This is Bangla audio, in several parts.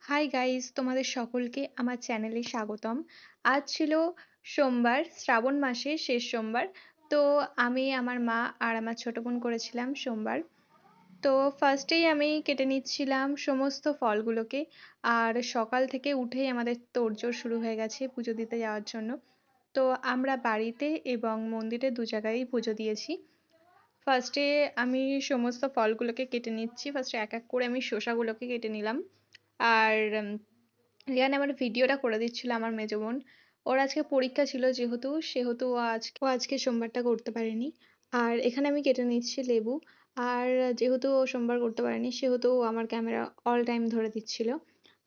হাই গাইস, তোমাদের সকলকে আমার চ্যানেলে স্বাগতম। আজ ছিল সোমবার, শ্রাবণ মাসের শেষ সোমবার। তো আমি, আমার মা আর আমার ছোট বোন করেছিলাম সোমবার। তো ফার্স্টেই আমি কেটে নিচ্ছিলাম সমস্ত ফলগুলোকে। আর সকাল থেকে উঠেই আমাদের তোড়জোড় শুরু হয়ে গেছে পুজো দিতে যাওয়ার জন্য। তো আমরা বাড়িতে এবং মন্দিরে দু জায়গায়ই পুজো দিয়েছি। ফার্স্টে আমি সমস্ত ফলগুলোকে কেটে নিচ্ছি। ফার্স্টে এক এক করে আমি শসাগুলোকে কেটে নিলাম। আর রিয়ান আমার ভিডিওটা করে দিচ্ছিল, আমার মেজো বোন। ওর আজকে পরীক্ষা ছিল, সেহেতু ও আজকে সোমবারটা করতে পারেনি। আর এখানে আমি কেটে নিচ্ছি লেবু। আর যেহেতু ও সোমবার করতে পারেনি, সেহেতু ও আমার ক্যামেরা অল টাইম ধরে দিচ্ছিল।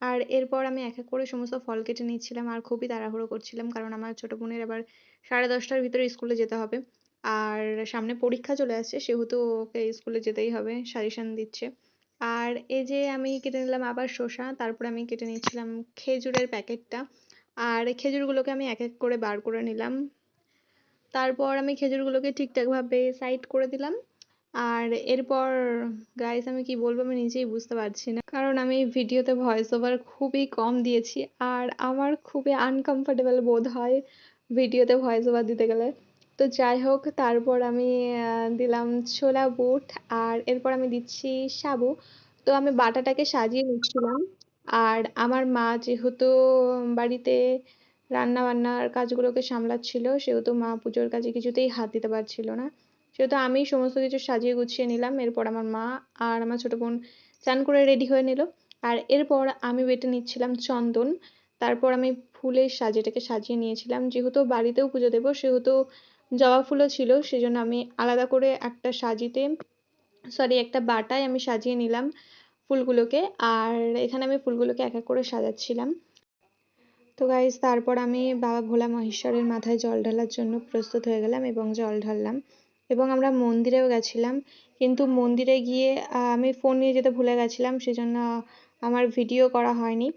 আর এরপর আমি এক এক করে সমস্ত ফল কেটে নিচ্ছিলাম আর খুবই তাড়াহুড়ো করছিলাম, কারণ আমার ছোট বোনের আবার 10:30টার ভিতরে স্কুলে যেতে হবে। আর সামনে পরীক্ষা চলে আসছে, সেহেতু ওকে স্কুলে যেতেই হবে, সাজেশন দিচ্ছে। আর এই যে আমি কেটে নিলাম আবার শসা, তারপর আমি কেটে নিচ্ছিলাম খেজুরের প্যাকেটটা। আর খেজুরগুলোকে আমি এক এক করে বার করে নিলাম। তারপর আমি খেজুরগুলোকে ঠিকঠাকভাবে সাইড করে দিলাম। আর এরপর গাইস, আমি কি বলবো আমি নিজেই বুঝতে পারছি না, কারণ আমি ভিডিওতে ভয়েস ওভার খুবই কম দিয়েছি। আর আমার খুবই আনকমফোর্টেবল বোধ হয় ভিডিওতে ভয়েস ওভার দিতে গেলে। তো যাই হোক, তারপর আমি দিলাম ছোলা বুট। আর এরপর আমি দিচ্ছি সাবু। তো আমি বাটাটাকে সাজিয়ে নিচ্ছিলাম। আর আমার মা যেহেতু বাড়িতে রান্না বান্নার কাজগুলোকে সামলাচ্ছিল, সেহেতু মা পুজোর কাজে কিছুতেই হাত দিতে পারছিল না। সেহেতু আমি সমস্ত কিছু সাজিয়ে গুছিয়ে নিলাম। এরপর আমার মা আর আমার ছোট বোন চান করে রেডি হয়ে নিল। আর এরপর আমি বেটে নিচ্ছিলাম চন্দন। তারপর আমি ফুলের সাজেটাকে সাজিয়ে নিয়েছিলাম, যেহেতু বাড়িতেও পুজো দেবো, সেহেতু জবা ফুলও ছিল, সেজন্য আমি আলাদা করে একটা সাজিতে, সরি, একটা বাটায় আমি সাজিয়ে নিলাম ফুলগুলোকে। আর এখানে আমি ফুলগুলোকে এক এক করে সাজাচ্ছিলাম। তো গাইস, তারপর আমি বাবা ভোলা মহেশ্বরের মাথায় জল ঢালার জন্য প্রস্তুত হয়ে গেলাম এবং জল ঢাললাম। এবং আমরা মন্দিরেও গেছিলাম, কিন্তু মন্দিরে গিয়ে আমি ফোন নিয়ে যেতে ভুলে গেছিলাম, সেজন্য আমার ভিডিও করা হয়নি।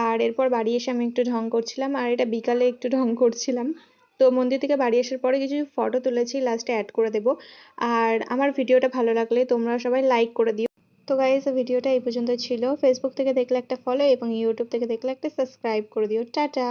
আর এরপর বাড়ি এসে আমি একটু ঢং করছিলাম, আর এটা বিকালে একটু ঢং করছিলাম। তো মন্দির থেকে বাড়ি আসার পরে কিছু ফটো তুলেছি, লাস্টে অ্যাড করে দেবো। আর আমার ভিডিওটা ভালো লাগলে তোমরা সবাই লাইক করে দিও। তো গাইস, ভিডিওটা এই পর্যন্ত ছিল। ফেসবুক থেকে দেখলে একটা ফলো এবং ইউটিউব থেকে দেখলে একটা সাবস্ক্রাইব করে দিও। টাটা।